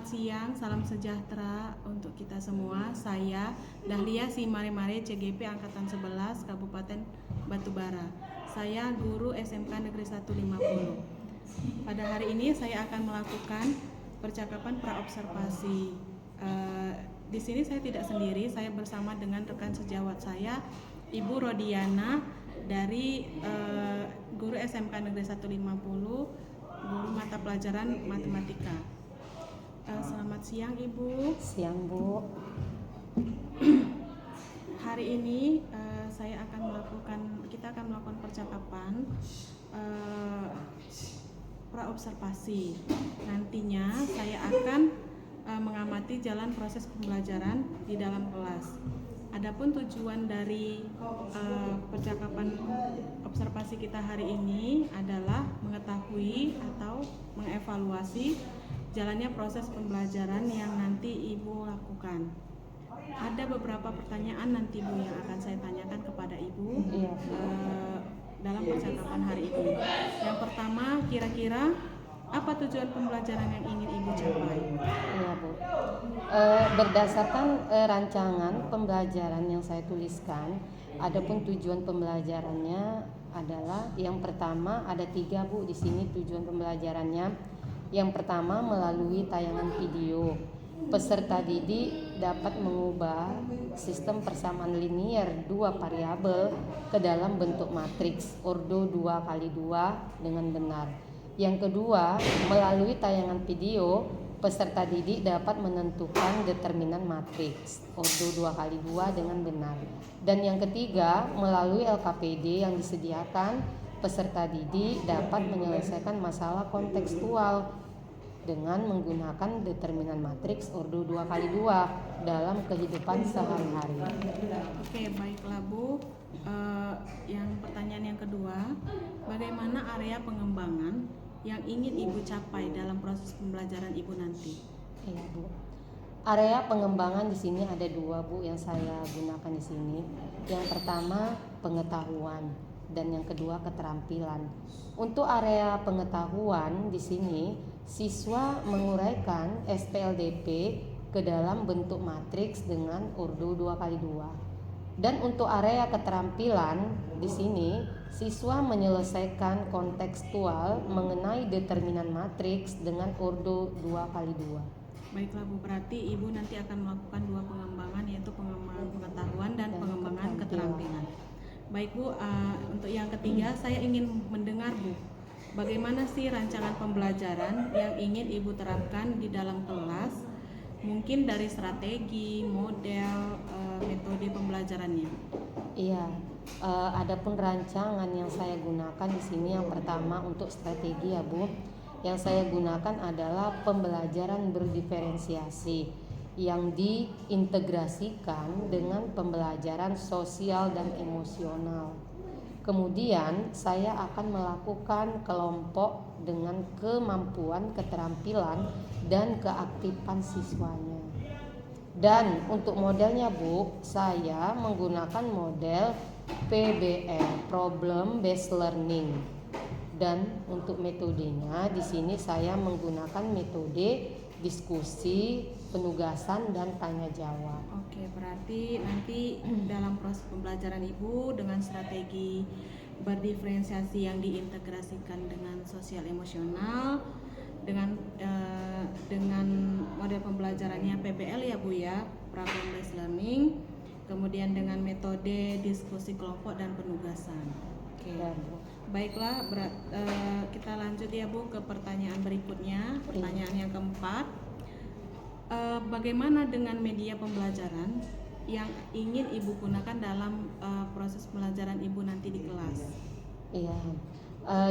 Siang, salam sejahtera untuk kita semua. Saya Dahlia Simare-Mare CGP Angkatan 11 Kabupaten Batubara. Saya guru SMK Negeri 150. Pada hari ini saya akan melakukan percakapan praobservasi. Di sini saya tidak sendiri, saya bersama dengan rekan sejawat saya, Ibu Rodiana dari guru SMK Negeri 150, guru mata pelajaran matematika. Selamat siang Ibu. Siang Bu. Hari ini kita akan melakukan percakapan praobservasi. Nantinya saya akan mengamati jalan proses pembelajaran di dalam kelas. Adapun tujuan dari percakapan observasi kita hari ini adalah mengetahui atau mengevaluasi jalannya proses pembelajaran yang nanti Ibu lakukan. Ada beberapa pertanyaan nanti Bu yang akan saya tanyakan kepada Ibu dalam percakapan hari ini. Yang pertama, kira-kira apa tujuan pembelajaran yang ingin Ibu capai? Iya Bu. Berdasarkan rancangan pembelajaran yang saya tuliskan, adapun tujuan pembelajarannya adalah yang pertama ada 3 Bu di sini tujuan pembelajarannya. Yang pertama melalui tayangan video, peserta didik dapat mengubah sistem persamaan linier 2 variabel ke dalam bentuk matriks ordo 2x2 dengan benar. Yang kedua, melalui tayangan video, peserta didik dapat menentukan determinan matriks ordo 2x2 dengan benar. Dan yang ketiga, melalui LKPD yang disediakan, peserta didik dapat menyelesaikan masalah kontekstual dengan menggunakan determinan matriks ordo 2x2 dalam kehidupan sehari-hari. Oke, baiklah Bu. Yang pertanyaan yang kedua, bagaimana area pengembangan yang ingin Ibu capai dalam proses pembelajaran Ibu nanti? Iya Bu. Area pengembangan di sini ada 2 Bu yang saya gunakan di sini. Yang pertama pengetahuan dan yang kedua keterampilan. Untuk area pengetahuan di sini siswa menguraikan SPLDP ke dalam bentuk matriks dengan ordo 2x2. Dan untuk area keterampilan di sini siswa menyelesaikan kontekstual mengenai determinan matriks dengan ordo 2x2. Baiklah Bu, berarti Ibu nanti akan melakukan 2 pengembangan, yaitu pengembangan pengetahuan dan pengembangan keterampilan. Baik Bu, untuk yang ketiga saya ingin mendengar Bu, bagaimana sih rancangan pembelajaran yang ingin Ibu terapkan di dalam kelas? Mungkin dari strategi, model, metode pembelajarannya. Iya, adapun rancangan yang saya gunakan di sini yang pertama untuk strategi ya Bu, yang saya gunakan adalah pembelajaran berdiferensiasi yang diintegrasikan dengan pembelajaran sosial dan emosional. Kemudian saya akan melakukan kelompok dengan kemampuan, keterampilan, dan keaktifan siswanya. Dan untuk modelnya Bu, saya menggunakan model PBL, Problem Based Learning. Dan untuk metodenya di sini saya menggunakan metode diskusi, penugasan, dan tanya jawab. Oke, berarti nanti dalam proses pembelajaran Ibu dengan strategi berdiferensiasi yang diintegrasikan dengan sosial emosional, dengan model pembelajarannya PBL ya Bu ya, Problem Based Learning, kemudian dengan metode diskusi kelompok dan penugasan. Oke. Ya, Bu. Baiklah, kita lanjut ya Bu ke pertanyaan berikutnya. Pertanyaan yang keempat, bagaimana dengan media pembelajaran yang ingin Ibu gunakan dalam proses pembelajaran Ibu nanti di kelas? Iya,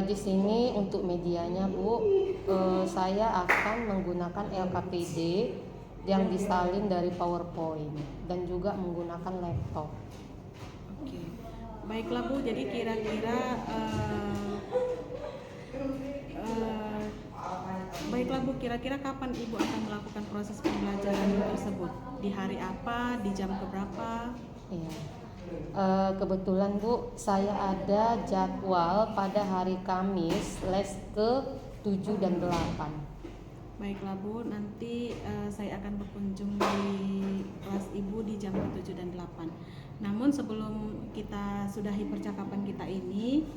di sini untuk medianya Bu, saya akan menggunakan LKPD yang disalin dari PowerPoint dan juga menggunakan laptop. Oke. Baiklah Bu, jadi kira-kira baiklah Bu, kira-kira kapan Ibu akan melakukan proses pembelajaran tersebut? Di hari apa? Di jam keberapa? Iya. Kebetulan Bu, saya ada jadwal pada hari Kamis les ke 7 dan 8. Baiklah Bu, nanti saya akan berkunjung di kelas Ibu di jam 7 dan 8. Namun sebelum kita sudahi percakapan kita ini,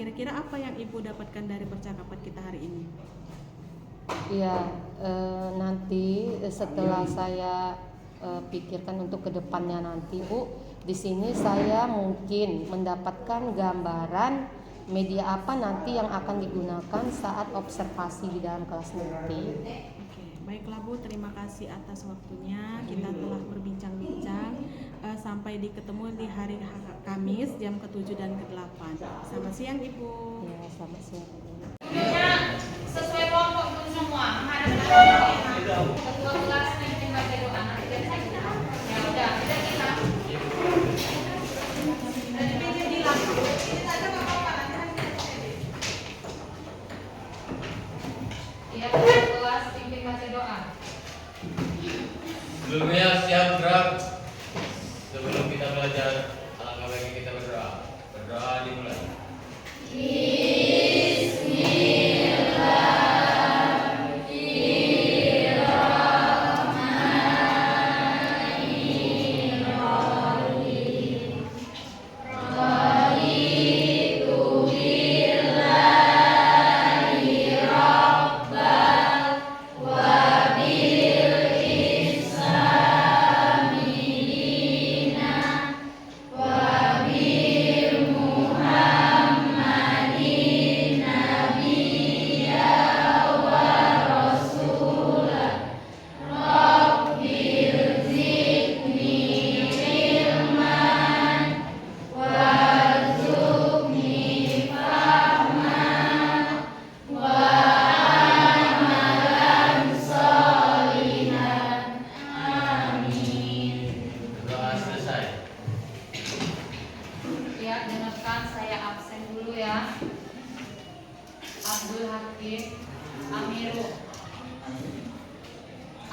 kira-kira apa yang Ibu dapatkan dari percakapan kita hari ini? Ya, nanti setelah saya pikirkan untuk kedepannya nanti Bu, di sini saya mungkin mendapatkan gambaran media apa nanti yang akan digunakan saat observasi di dalam kelas nanti. Oke, baiklah Bu, terima kasih atas waktunya. Kita telah berbincang-bincang sampai ketemu di hari Kamis jam ke-7 dan ke-8. Selamat siang Ibu. Ya, selamat siang. Sesuai kelompok itu semua menghadap ketua kelas pimpin baca doa nanti dari saya. Ya udah kita dari meja di lampu ini saja nggak apa-apa nanti. Ya ketua kelas pimpin baca doa. Sebelumnya siap gerak. Sebelum kita belajar, alangkah baiknya kita berdoa. Berdoa dimulai. Doa selesai. Ya dengarkan saya absen dulu ya. Abdul Hakim, Amiru,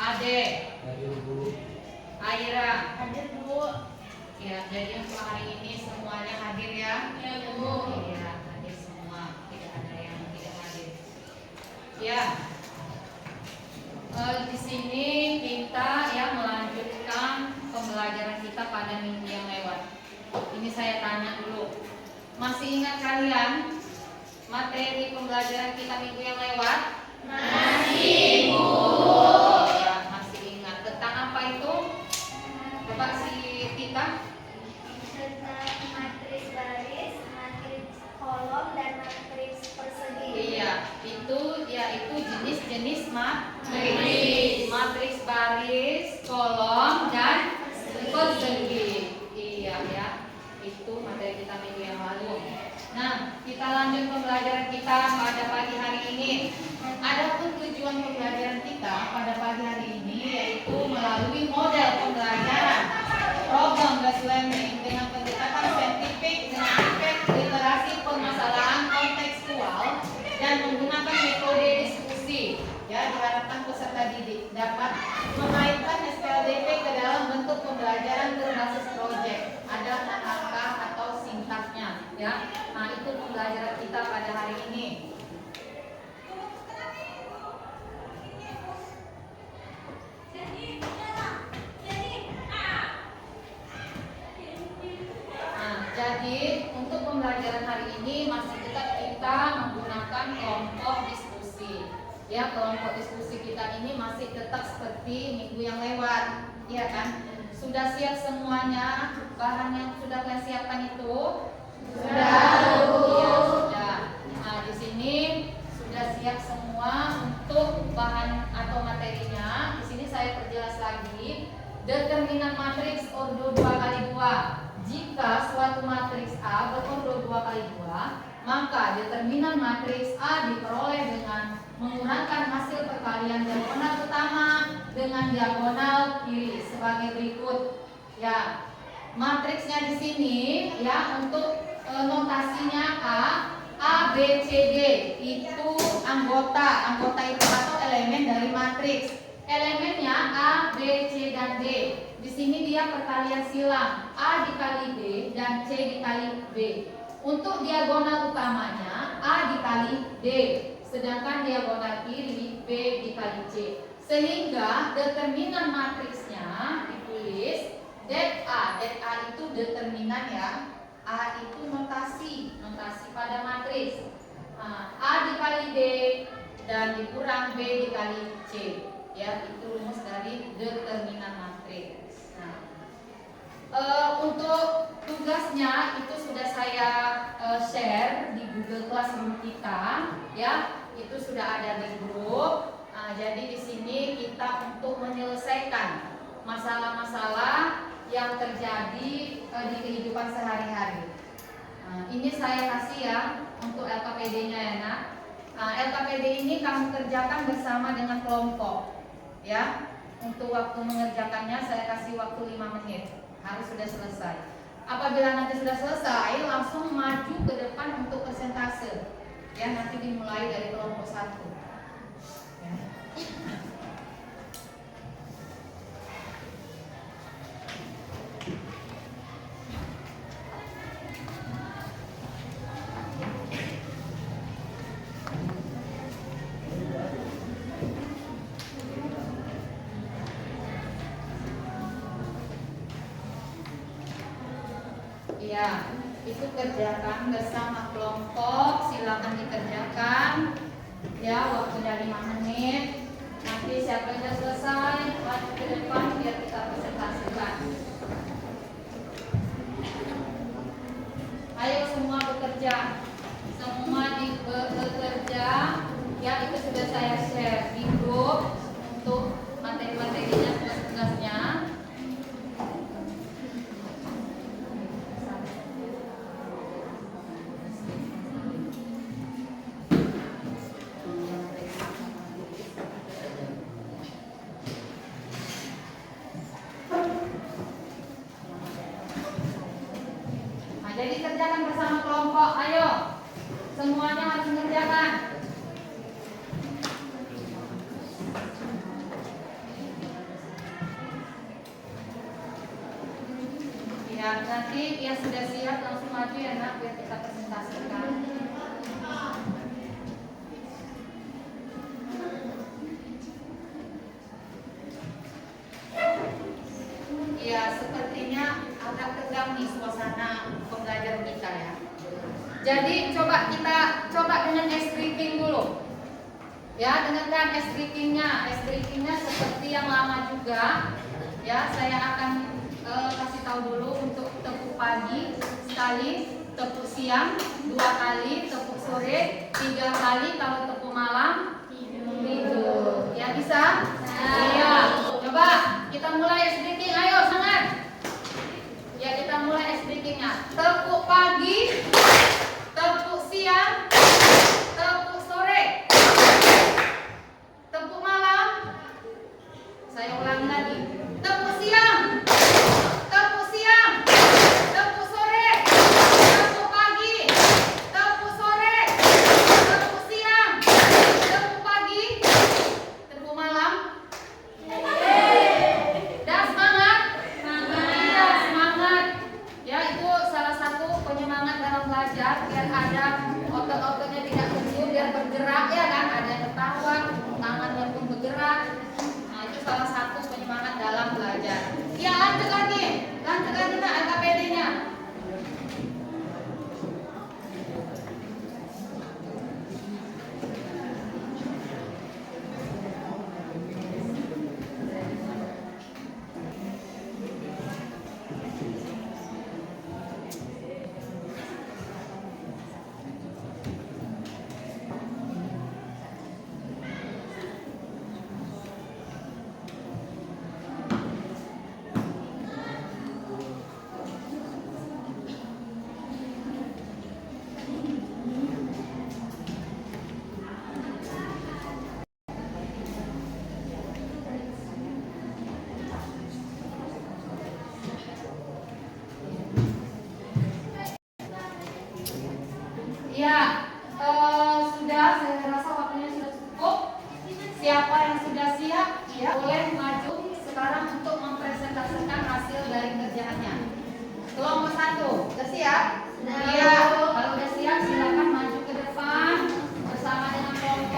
Ade, Aira, hadir Bu. Ya, jadi untuk hari ini semuanya hadir ya. Ya Bu. Iya, hadir semua, tidak ada yang tidak hadir. Ya, di sini kita ya melanjutkan pembelajaran kita pada minggu yang lewat. Ini saya tanya dulu, masih ingat kalian materi pembelajaran kita minggu yang lewat? Masih Bu. Ya, masih ingat. Tentang apa itu? Coba si Tita. Tentang matriks baris, matriks kolom, dan matriks persegi. Iya, itu yaitu jenis-jenis matriks. Matriks baris, kolom, dan persegi. Iya ya, itu materi kita minggu yang lalu. Nah, kita lanjut pembelajaran kita pada pagi hari ini. Adapun tujuan pembelajaran kita pada pagi hari ini yaitu melalui model pembelajaran problem-based learning dengan pendekatan saintifik dengan aspek literasi permasalahan kontekstual dan menggunakan metode diskusi. Ya, diharapkan peserta didik dapat mengaitkan SPLDP ke dalam bentuk pembelajaran berbasis proyek. Ada naskah atau sintaknya, ya. Nah, itu pembelajaran kita pada hari ini. Nah, jadi untuk pembelajaran hari ini masih tetap kita menggunakan kelompok diskusi. Ya, kelompok diskusi kita ini masih tetap seperti minggu yang lewat, ya kan? Sudah siap semuanya? Bahan yang sudah kalian siapkan itu? Sudah, Bu. Ya, sudah. Nah, di sini sudah siap semua untuk bahan atau materinya. Di sini saya perjelas lagi. Determinan matriks ordo 2x2. Jika suatu matriks A berordo 2x2, maka determinan matriks A diperoleh dengan mengurangkan hasil perkalian diagonal utama dengan diagonal kiri sebagai berikut. Ya, matriksnya di sini ya untuk notasinya A, B, C, D itu anggota itu atau elemen dari matriks. Elemennya A, B, C, dan D. Di sini dia perkalian silang A dikali B dan C dikali B. Untuk diagonal utamanya A dikali D sedangkan diagonal kiri B dikali C. Sehingga determinan matriksnya ditulis det A itu determinan ya. A itu notasi pada matriks. A dikali D dan dikurang B dikali C. Ya, itu rumus dari determinan matriks. Untuk tugasnya itu sudah saya share di Google Classroom kita, ya, itu sudah ada di grup. Jadi di sini kita untuk menyelesaikan masalah-masalah yang terjadi di kehidupan sehari-hari. Ini saya kasih ya untuk LKPD-nya ya nak. LKPD ini kamu kerjakan bersama dengan kelompok, ya. Untuk waktu mengerjakannya saya kasih waktu 5 menit. Harus sudah selesai. Apabila nanti sudah selesai, langsung maju ke depan untuk persentase. Ya, nanti dimulai dari kelompok 1. Ya. Ya, itu kerjakan bersama kelompok, silakan dikerjakan. Ya, waktunya 5 menit. Nanti siapa yang sudah selesai, maju ke depan biar kita presentasikan. Ayo semua bekerja. Semua bekerja. Ya, itu sudah saya share di grup untuk materi-materinya, tugas-tugasnya. Jadi kerjakan bersama kelompok, ayo. Semuanya harus mengerjakan. Ya, nanti yang sudah siap langsung maju ya nak, biar kita presentasikan. Ya, sepertinya agak tegang nih suasana pembelajaran kita ya. Jadi coba dengan S briefing dulu. Ya, dengarkan S briefingnya. S briefingnya seperti yang lama juga. Ya, saya akan kasih tahu dulu untuk tepuk pagi sekali, tepuk siang 2 kali, tepuk sore 3 kali, kalau tepuk malam tidur. Ya bisa? Iya. Coba kita mulai S briefing. Ayo semangat. Ya, kita mulai S briefingnya. Tepuk pagi, tepuk siang, tepuk sore, tepuk malam. Saya ulangi lagi. Tepuk siang, tepuk siang, tepuk sore, tepuk pagi, tepuk sore, tepuk siang, tepuk pagi, tepuk malam. Dan semangat. Iya, semangat. Ya, itu salah satu penyemangat dalam belajar, biar ada otot-ototnya tidak kecil, biar bergerak ya kan, ada yang ketawa, tangannya pun bergerak. Nah, itu salah satu penyemangat dalam belajar. Ya, lanjut lagi nak LKPD-nya. Ya, sudah, saya rasa waktunya sudah cukup. Siapa yang sudah siap, ya boleh maju sekarang untuk mempresentasikan hasil dari kerjaannya. Kelompok 1, sudah siap? Iya. Kalau sudah siap, silakan maju ke depan bersama dengan kelompok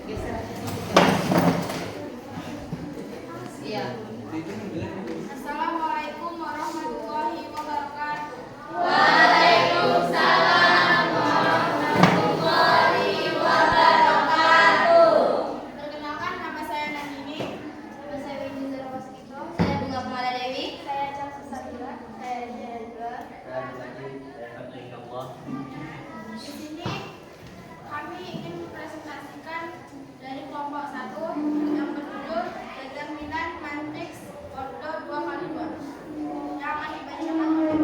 Geser aja sedikit. Iya. Assalamualaikum warahmatullahi wabarakatuh. Perkenalkan, nama saya Nandini. Nama saya Windy Zara Waskito. Saya Bunga Kumala Dewi. Saya Chelsea Sabila. Saya Jadwa. Di sini kami ingin mempresentasikan dari kelompok 1 yang berjudul determinan matriks ordo 2x2. Yang akan dibacakan oleh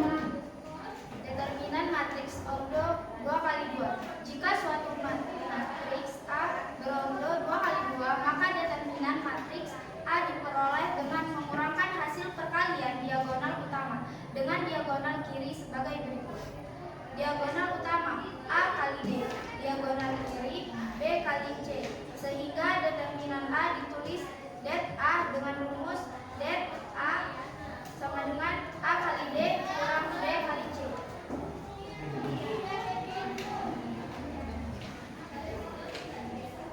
determinan matriks ordo 2x2. Jika suatu matriks A berordo 2x2, maka determinan matriks A diperoleh dengan mengurangkan hasil perkalian diagonal utama dengan diagonal kiri sebagai berikut. Diagonal utama A kali D, diagonal kiri B kali C, sehingga determinan A ditulis det A dengan rumus det A sama dengan A kali D kurang B kali C.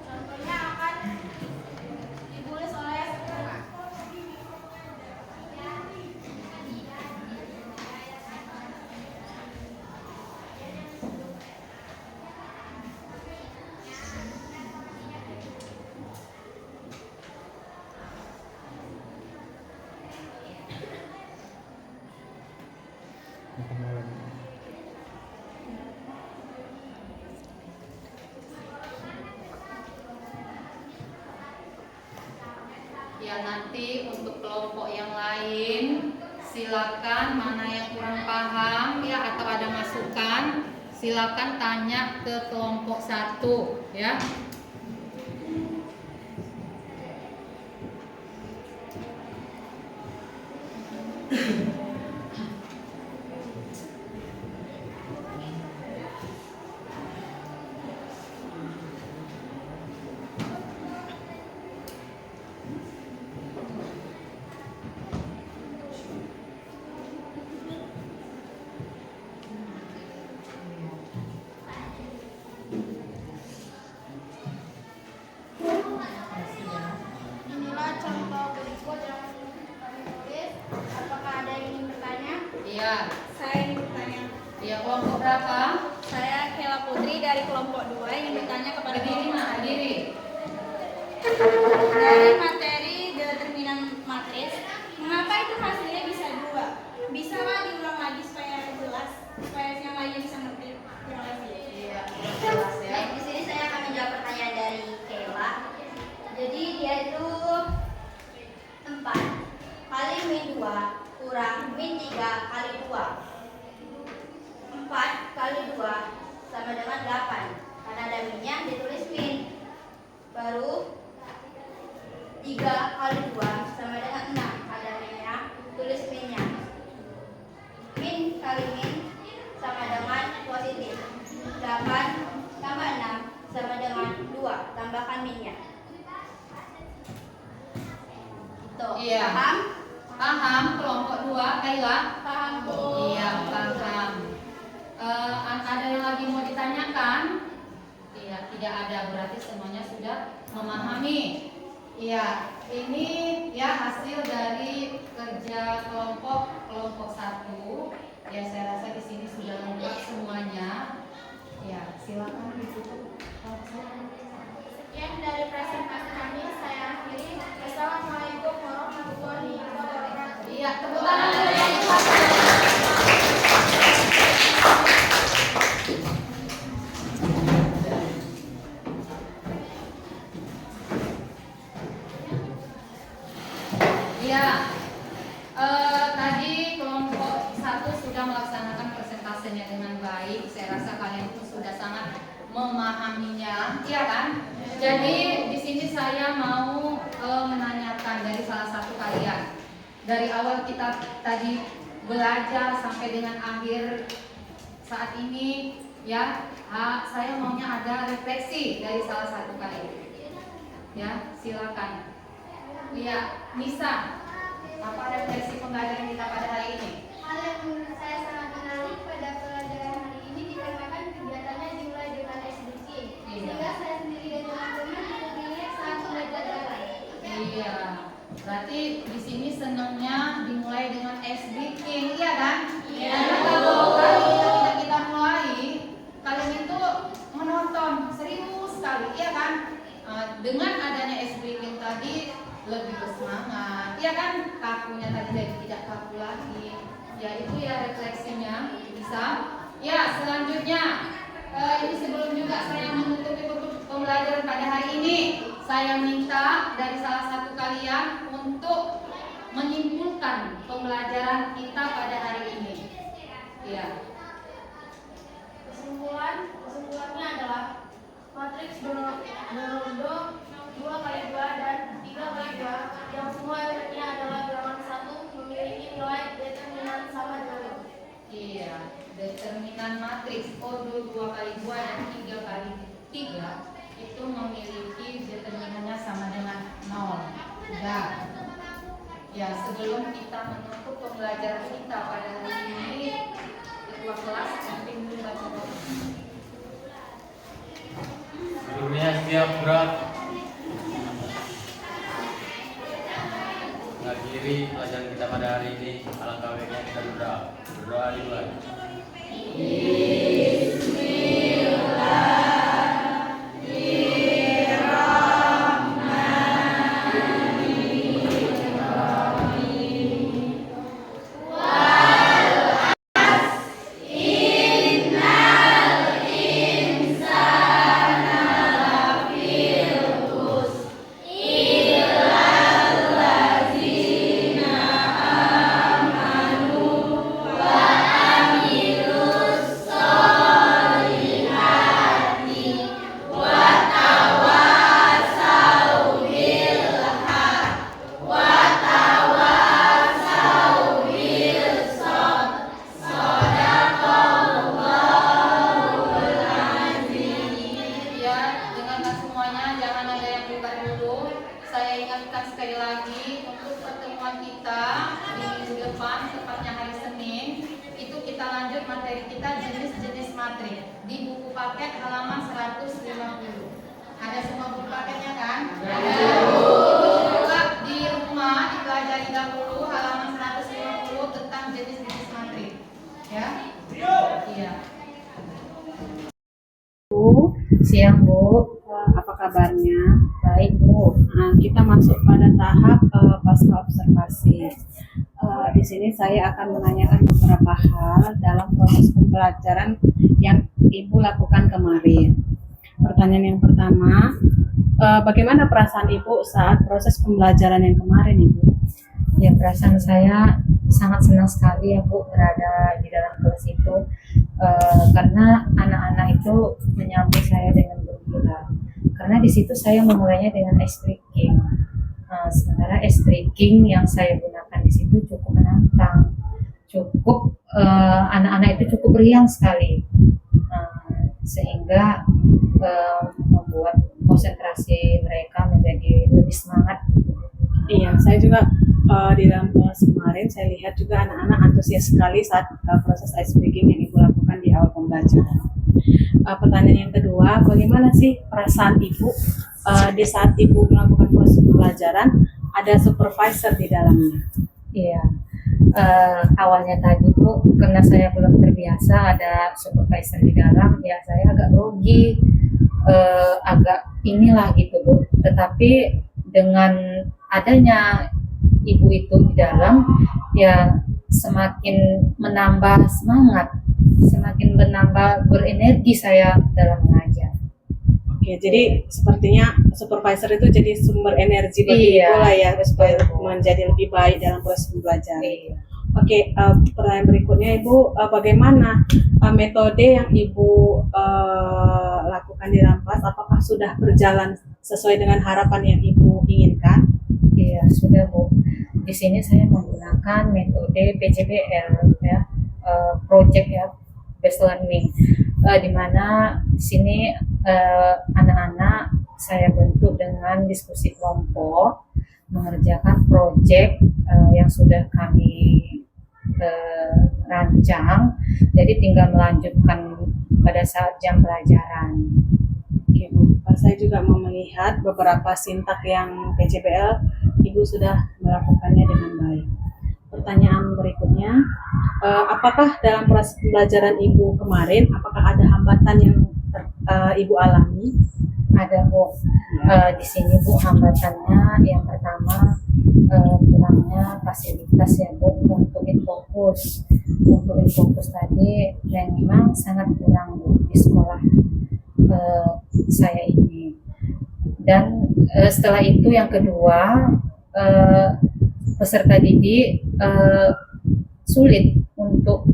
Contohnya akan ditulis oleh Bunga. Ya, nanti untuk kelompok yang lain silakan mana yang kurang paham ya atau ada masukan silakan tanya ke kelompok 1 ya. Inilah contoh berikut yang kami tulis. Apakah ada yang ingin bertanya? Iya. Saya ingin bertanya. Iya, kelompok berapa? Saya Kela Putri dari kelompok 2 ingin bertanya kepada Berdiri kelompok nak, satu. berdiri. Dari materi determinan matriks, mengapa itu hasilnya bisa 2? Bisakah diulang lagi supaya jelas, supaya yang lainnya bisa ngerti? Terima kasih. Iya, jelas ya. Baik, di sini saya akan menjawab pertanyaan dari Kela. Jadi dia itu 4 kali min 2 kurang min 3 kali 2. 4 kali 2 sama dengan 8. Karena ada minnya ditulis min. Baru 3 kali 2 sama dengan 6. Ada minnya, tulis minnya. Min kali min sama dengan positif. 8 tambah 6 sama dengan 2. Tambahkan minnya. Tuh, Iya. paham? Paham kelompok 2, Kaila? Paham, Bu. Iya, paham. Ada yang lagi mau ditanyakan? Iya, tidak ada. Berarti semuanya sudah memahami. Iya, ini ya hasil dari kerja kelompok 1. Ya, saya rasa di sini sudah lengkap semuanya. Ya, silakan ditutup. Sekian dari presentasi kami, saya akhiri. Assalamualaikum warahmatullahi wabarakatuh. Iya, tepuk tangan dulu yang keras. Iya, tadi kelompok 1 sudah melaksanakan presentasinya dengan baik. Saya rasa kalian pun sudah sangat memahaminya, iya kan? Jadi di sini saya mau menanyakan dari salah satu kalian. Dari awal kita tadi belajar sampai dengan akhir saat ini, ya, saya maunya ada refleksi dari salah satu kalian. Ya, silakan. Iya, Nisa, apa refleksi pembelajaran kita pada hari ini? Hal yang menurut saya sangat menarik pada pelajaran hari ini dikarenakan kegiatannya dimulai dengan eksekusi. Iya. Sehingga saya sendiri dan teman-teman diberi Iya. Berarti di sini senangnya dimulai dengan ice breaking, iya kan? Iya. Kalau kita mulai, kalian itu menonton serius sekali, iya kan? Dengan adanya ice breaking tadi lebih bersemangat, iya kan? Kakunya tadi jadi tidak kaku lagi. Ya itu ya refleksinya bisa. Ya selanjutnya, ini sebelum juga saya menutupi pembelajaran pada hari ini, saya minta dari salah satu kalian untuk menyimpulkan pembelajaran kita pada hari ini. Ya. Kesimpulannya adalah matriks Bernoulli 2 kali 2 dan 3 kali 2 yang semua elemennya adalah bilangan 1 memiliki nilai determinan sama dengan 2. Iya, determinan matriks O2 2 kali 2 dan 3 kali 3 itu memiliki determinannya sama dengan 0. Ya, sebelum kita menutup pembelajaran kita pada hari ini, ketua kelas mungkin baca doa. Sebelumnya setiap berat mengakhiri pelajaran kita pada hari ini, alangkah baiknya kita berdoa. Berdoa dimulai. sekali lagi untuk pertemuan kita di minggu depan, tepatnya hari Senin, itu kita lanjut materi kita jenis-jenis matrik di buku paket halaman 150. Ada semua buku paketnya kan? Ada. Juga di rumah dipelajari dahulu halaman 150 tentang jenis-jenis matrik. Ya? Iya. Bu, Siang Bu, apa kabarnya? baik Bu. Kita masuk pada tahap pasca observasi. Di sini saya akan menanyakan beberapa hal dalam proses pembelajaran yang Ibu lakukan kemarin. Pertanyaan yang pertama, bagaimana perasaan Ibu saat proses pembelajaran yang kemarin, Ibu? Ya, perasaan saya sangat senang sekali ya Bu berada di dalam kelas itu, karena anak-anak itu menyambut saya dengan gembira. Karena di situ saya memulainya dengan ice breaking. Sementara ice breaking yang saya gunakan di situ cukup menantang, cukup anak-anak itu cukup riang sekali, sehingga membuat konsentrasi mereka menjadi lebih semangat. Iya, saya juga di dalam kelas kemarin saya lihat juga anak-anak antusias sekali saat proses ice breaking yang Ibu lakukan di awal pembelajaran. Pertanyaan yang kedua, bagaimana sih perasaan Ibu di saat Ibu melakukan proses pembelajaran ada supervisor di dalamnya? Iya, awalnya tadi Bu, karena saya belum terbiasa ada supervisor di dalam, ya saya agak grogi, agak inilah gitu Bu. Tetapi dengan adanya Ibu itu di dalam, ya semakin menambah semangat, semakin menambah berenergi saya dalam mengajar. Oke, jadi sepertinya supervisor itu jadi sumber energi bagi Iya, Ibu lah ya, supaya betul, Bu. menjadi lebih baik dalam proses pembelajaran. Iya. Oke, pertanyaan berikutnya Ibu, bagaimana metode yang Ibu lakukan di dalam kelas, apakah sudah berjalan sesuai dengan harapan yang Ibu inginkan? Iya, sudah Bu. Di sini saya menggunakan metode PJBL ya, project ya, based learning, di mana di sini anak-anak saya bentuk dengan diskusi kelompok, mengerjakan project yang sudah kami rancang, jadi tinggal melanjutkan pada saat jam pelajaran. Oke, Bu. Saya juga mau melihat beberapa sintak yang PJBL Ibu sudah melakukannya dengan baik. Pertanyaan berikutnya, apakah dalam proses pembelajaran Ibu kemarin, apakah ada hambatan yang Ibu alami? Ada Bu. Di sini Bu, hambatannya yang pertama kurangnya fasilitas ya Bu untuk infokus. Untuk infokus tadi memang sangat kurang Bu di sekolah saya ini. Dan setelah itu yang kedua, peserta didik sulit untuk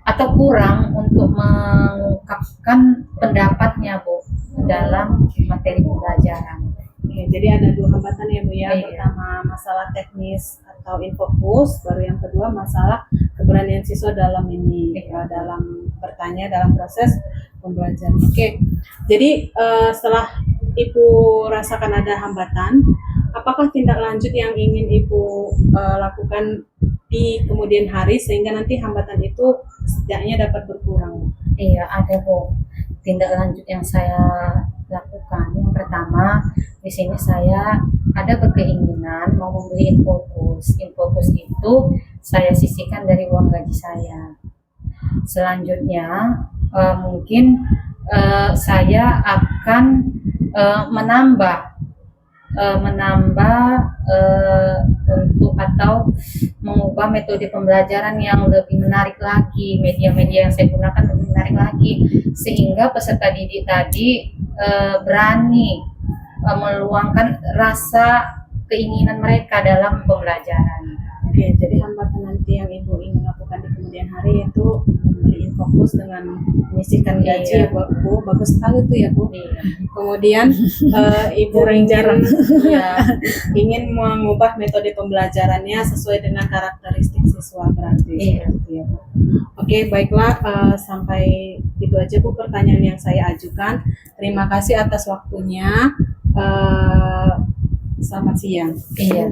atau kurang untuk mengungkapkan pendapatnya Bu dalam materi pembelajaran. Oke, jadi ada dua hambatan ya Bu ya. Iya. Pertama masalah teknis atau infokus, baru yang kedua masalah keberanian siswa dalam ini, dalam bertanya dalam proses pembelajaran. Oke, jadi setelah Ibu rasakan ada hambatan, apakah tindak lanjut yang ingin Ibu lakukan di kemudian hari sehingga nanti hambatan itu setidaknya dapat berkurang? Iya, ada Bu. Tindak lanjut yang saya lakukan, yang pertama di sini saya ada berkeinginan mau membeli infokus. Infokus itu saya sisihkan dari uang gaji saya. Selanjutnya mungkin saya akan menambah untuk atau mengubah metode pembelajaran yang lebih menarik lagi, media-media yang saya gunakan lebih menarik lagi, sehingga peserta didik tadi berani meluangkan rasa keinginan mereka dalam pembelajaran. Oke, jadi hambatan nanti yang Ibu ingin lakukan di kemudian hari itu membeli infokus dengan menyisihkan gaji. Iya. Ya Bu, bagus sekali tuh ya Bu. Iya. Kemudian Ibu ingin mengubah metode pembelajarannya sesuai dengan karakteristik siswa berarti. Iya. Seperti itu ya Bu. Oke, baiklah, sampai itu aja Bu pertanyaan yang saya ajukan. Terima kasih atas waktunya. Selamat siang. Iya.